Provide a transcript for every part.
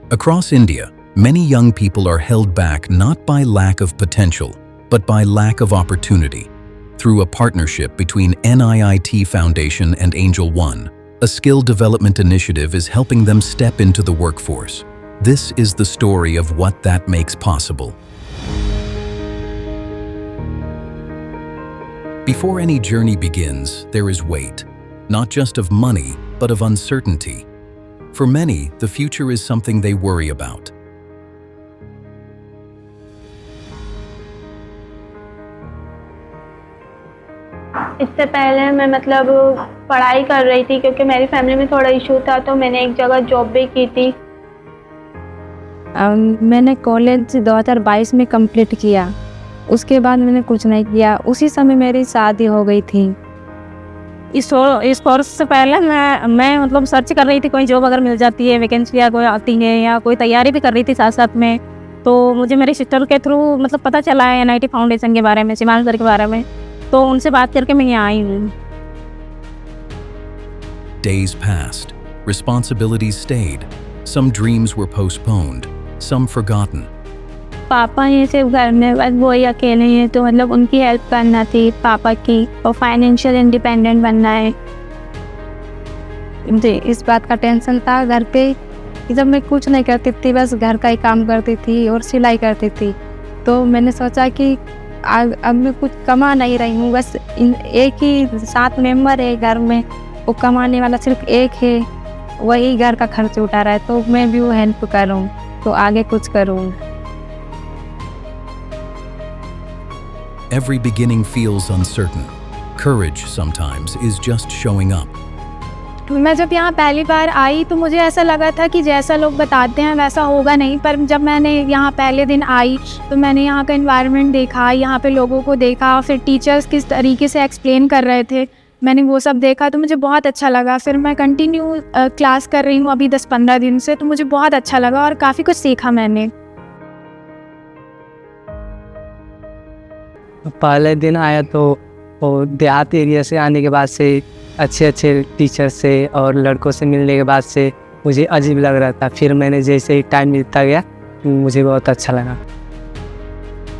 Across India, many young people are held back not by lack of potential, but by lack of opportunity. Through a partnership between NIIT Foundation and Angel One, a skill development initiative is helping them step into the workforce. This is the story of what that makes possible. Before any journey begins, there is weight, not just of money, but of uncertainty. For many, the future is something they worry about. इससे पहले मैं पढ़ाई कर रही थी क्योंकि मेरी family में थोड़ा इशू था, तो मैंने एक जगह जॉब भी की थी। मैंने कॉलेज 2022 में कंप्लीट किया। उसके बाद मैंने कुछ नहीं किया। उसी समय मेरी शादी हो गई थी। इस कोर्स से पहले मैं सर्च कर रही थी, कोई जॉब अगर मिल जाती है, वैकेंसी या कोई आती है, या कोई तैयारी भी कर रही थी साथ साथ में। तो मुझे मेरी सिस्टर के थ्रू पता चला है NIT फाउंडेशन के बारे में, शिवान सर के बारे में। तो उनसे बात करके मैं यहाँ आई हूँ। Days passed, responsibilities stayed, some dreams were postponed, some forgotten. पापा ये सिर्फ घर में बस वही अकेले हैं, तो उनकी हेल्प करना थी पापा की, और फाइनेंशियल इंडिपेंडेंट बनना है। जी, इस बात का टेंशन था घर पे कि जब मैं कुछ नहीं करती थी, बस घर का ही काम करती थी और सिलाई करती थी। तो मैंने सोचा कि अब मैं कुछ कमा नहीं रही हूँ, बस एक ही 7 मेंबर है घर में, वो कमाने वाला सिर्फ एक है, वही घर का खर्च उठा रहा है, तो मैं भी वो हेल्प करूँ, तो आगे कुछ करूँ। Every beginning feels uncertain. Courage sometimes is just showing up. मैं जब यहाँ पहली बार आई तो मुझे ऐसा लगा था कि जैसा लोग बताते हैं वैसा होगा नहीं, पर जब मैंने यहाँ पहले दिन आई तो मैंने यहाँ का एनवायरनमेंट देखा, यहाँ पे लोगों को देखा, फिर टीचर्स किस तरीके से एक्सप्लेन कर रहे थे, मैंने वो सब देखा तो मुझे बहुत अच्छा लगा। फिर मैं कंटिन्यू क्लास कर रही हूँ अभी 10-15 दिन से, तो मुझे बहुत अच्छा लगा और काफ़ी कुछ सीखा मैंने। पहले दिन आया तो देहात एरिया से आने के बाद से अच्छे टीचर से और लड़कों से मिलने के बाद से मुझे अजीब लग रहा था। फिर मैंने जैसे ही टाइम मिलता गया मुझे बहुत अच्छा लगा।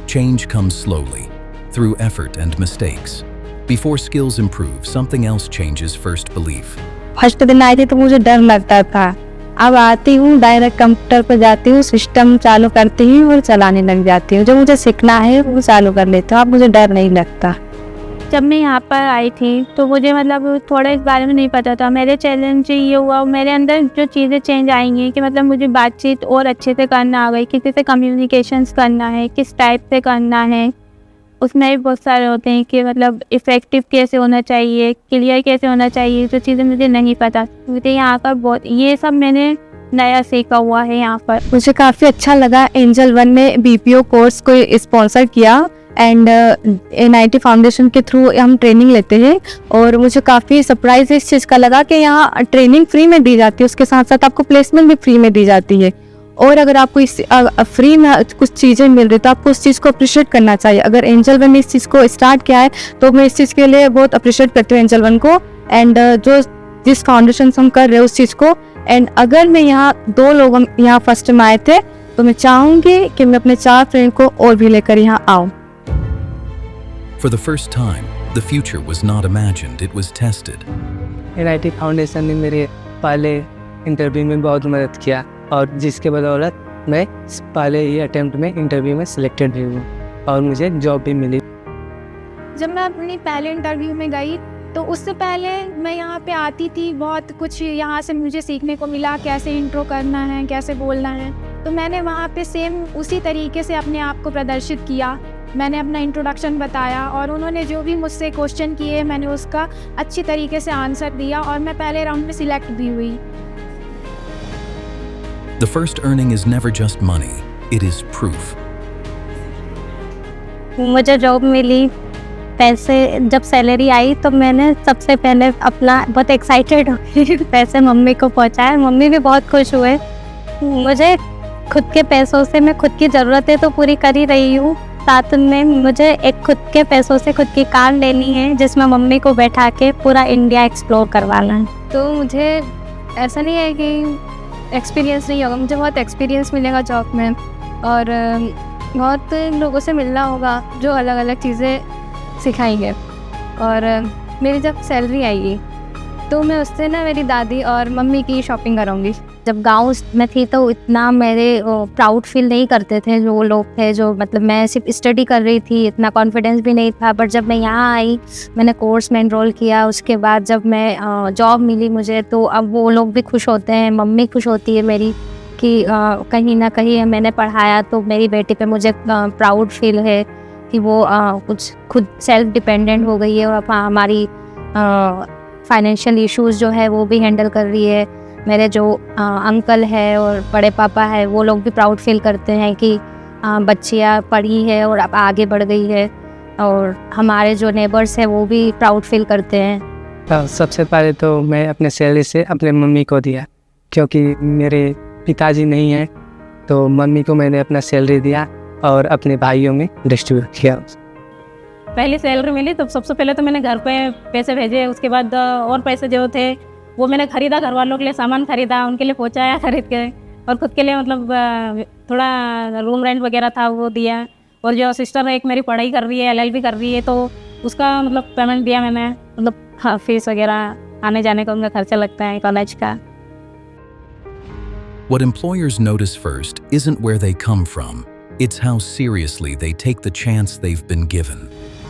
Change comes slowly, through effort and mistakes. Before skills improve, something else changes first belief. First दिन आई थी तो मुझे डर लगता था। अब आती हूँ, डायरेक्ट कंप्यूटर पर जाती हूँ, सिस्टम चालू करती हूँ और चलाने लग जाती हूँ। जो मुझे सीखना है वो चालू कर लेती हूँ। अब मुझे डर नहीं लगता। जब मैं यहाँ पर आई थी तो मुझे थोड़ा इस बारे में नहीं पता था। मेरे चैलेंज ये हुआ, मेरे अंदर जो चीज़ें चेंज आई हैं कि मुझे बातचीत और अच्छे से करना आ गई, किसी से कम्युनिकेशंस करना है, किस टाइप से करना है। उसमें भी बहुत सारे होते हैं कि इफ़ेक्टिव कैसे होना चाहिए, क्लियर कैसे होना चाहिए, जो चीज़ें मुझे नहीं पता। मुझे यहाँ पर बहुत ये सब मैंने नया सीखा हुआ है यहाँ पर। मुझे काफ़ी अच्छा लगा। एंजल वन ने BPO कोर्स को स्पॉन्सर किया एंड NIT फाउंडेशन के थ्रू हम ट्रेनिंग लेते हैं, और मुझे काफ़ी सरप्राइज इस चीज़ का लगा कि यहाँ ट्रेनिंग फ्री में दी जाती है, उसके साथ साथ आपको प्लेसमेंट भी फ्री में दी जाती है। और अगर आपको इस फ्री में कुछ चीज़ें मिल रही तो आपको उस चीज़ को अप्रिशिएट करना चाहिए। अगर एंजल वन ने इस चीज़ को स्टार्ट किया है तो मैं इस चीज़ के लिए बहुत अप्रिशिएट करती हूँ एंजल वन को, एंड जिस फाउंडेशन से हम कर रहे हैं उस चीज़ को। एंड अगर मैं यहाँ 2 लोग यहाँ फर्स्ट में आए थे तो मैं चाहूँगी कि मैं अपने 4 फ्रेंड को और भी लेकर यहाँ आऊँ। For the first time, the future was not imagined, it was tested. NIT foundation ने मेरे पहले इंटरव्यू में बहुत मदद किया, और जिसके बदौलत मैं पहले ही अटेम्प्ट में इंटरव्यू में सिलेक्टेड भी हूँ और मुझे जॉब भी मिली। जब मैं अपनी पहले इंटरव्यू में गई तो उससे पहले मैं यहाँ पे आती थी, बहुत कुछ यहाँ से मुझे सीखने को मिला, कैसे इंट्रो करना है, कैसे बोलना है। तो मैंने वहाँ पे सेम उसी तरीके से अपने आप को प्रदर्शित किया। मैंने अपना इंट्रोडक्शन बताया और उन्होंने जो भी मुझसे क्वेश्चन किए मैंने उसका अच्छी तरीके से आंसर दिया, और मैं पहले राउंड में सिलेक्ट भी हुई। The first earning is never just money, it is proof. मुझे जॉब मिली, पैसे जब सैलरी आई तो मैंने सबसे पहले अपना बहुत एक्साइटेड होकर पैसे मम्मी को पहुंचाए। मम्मी भी बहुत खुश हुए। मुझे खुद के पैसों से मैं खुद की ज़रूरतें तो पूरी कर ही रही हूँ, साथ में मुझे एक खुद के पैसों से खुद की कार लेनी है जिसमें मम्मी को बैठा के पूरा इंडिया एक्सप्लोर करवाना है। तो मुझे ऐसा नहीं है कि एक्सपीरियंस नहीं होगा, मुझे बहुत एक्सपीरियंस मिलेगा जॉब में और बहुत लोगों से मिलना होगा जो अलग अलग चीज़ें सिखाएंगे। और मेरी जब सैलरी आएगी तो मैं उससे ना मेरी दादी और मम्मी की शॉपिंग कराऊंगी। जब गांव में थी तो इतना मेरे प्राउड फील नहीं करते थे जो लोग थे, जो मतलब मैं सिर्फ स्टडी कर रही थी, इतना कॉन्फिडेंस भी नहीं था। बट जब मैं यहाँ आई, मैंने कोर्स में एनरोल किया, उसके बाद जब मैं जॉब मिली मुझे, तो अब वो लोग भी खुश होते हैं, मम्मी खुश होती है मेरी कि कहीं ना कहीं मैंने पढ़ाया तो मेरी बेटी पे मुझे प्राउड फील है कि वो कुछ खुद सेल्फ डिपेंडेंट हो गई है और अब हमारी फाइनेंशियल इश्यूज़ जो है वो भी हैंडल कर रही है। मेरे जो अंकल है और बड़े पापा है वो लोग भी प्राउड फील करते हैं कि बच्चियाँ पढ़ी है और अब आगे बढ़ गई है, और हमारे जो नेबर्स हैं वो भी प्राउड फील करते हैं। सबसे पहले तो मैं अपने सैलरी से अपने मम्मी को दिया, क्योंकि मेरे पिताजी नहीं हैं, तो मम्मी को मैंने अपना सैलरी दिया और अपने भाइयों में डिस्ट्रीब्यूट किया। पहली सैलरी मिली तो सबसे पहले तो मैंने घर पे पैसे भेजे, उसके बाद और पैसे जो थे वो मैंने ख़रीदा, घर वालों के लिए सामान ख़रीदा, उनके लिए पहुँचाया खरीद के, और ख़ुद के लिए मतलब थोड़ा रूम रेंट वगैरह था वो दिया। और जो सिस्टर एक मेरी पढ़ाई कर रही है, LLB कर रही है, तो उसका मतलब पेमेंट दिया मैंने, मतलब फीस वगैरह आने जाने का उनका खर्चा लगता है कॉलेज का। What employers notice first isn't where they come from, it's how seriously they take the chance they've been given.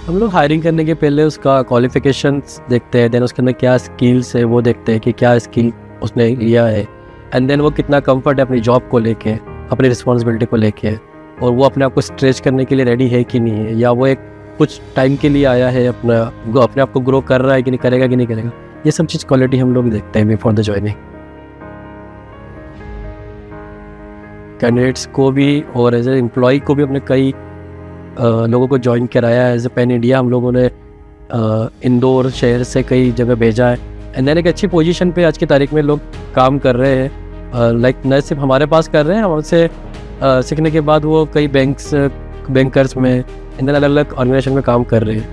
हम लोग हायरिंग करने के पहले उसका क्वालिफिकेशंस देखते हैं, देन उसके अंदर क्या स्किल्स है वो देखते हैं कि क्या स्किल उसने लिया है, एंड देन वो कितना कंफर्ट है अपनी जॉब को लेके, अपनी रिस्पॉन्सिबिलिटी को लेके, और वो अपने आप को स्ट्रेच करने के लिए रेडी है कि नहीं है, या वो एक कुछ टाइम के लिए आया है, अपने आप को ग्रो कर रहा है कि नहीं, करेगा कि नहीं करेगा। ये सब चीज़ क्वालिटी हम लोग देखते हैं बिफोर द जॉइनिंग। कैंडिडेट्स को भी और एज ए एम्प्लॉय को भी अपने कई लोगों को ज्वाइन कराया है। एज ए पैन इंडिया हम लोगों ने इंदौर शहर से कई जगह भेजा है, एंड देन एक अच्छी पोजीशन पे आज की तारीख में लोग काम कर रहे हैं। लाइक न सिर्फ हमारे पास कर रहे हैं, हमसे सीखने के बाद वो कई बैंकर्स में, एंड देन अलग अलग ऑर्गेनाइजेशन में काम कर रहे हैं।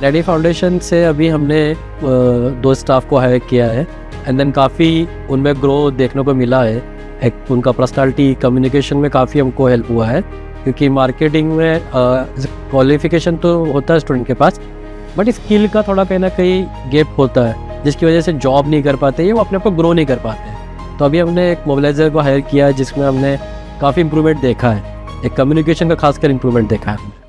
NIT फाउंडेशन से अभी हमने 2 स्टाफ को हायर किया है, एंड देन काफ़ी उनमें ग्रो देखने को मिला है। एक उनका पर्सनालिटी कम्युनिकेशन में काफ़ी हमको हेल्प हुआ है, क्योंकि मार्केटिंग में क्वालिफिकेशन तो होता है स्टूडेंट के पास, बट स्किल का थोड़ा कहीं ना कहीं गैप होता है, जिसकी वजह से जॉब नहीं कर पाते, ये वो अपने आप को ग्रो नहीं कर पाते। तो अभी हमने एक मोबिलाइजर को हायर किया है, जिसमें हमने काफ़ी इंप्रूवमेंट देखा है, एक कम्युनिकेशन का खासकर इंप्रूवमेंट देखा है।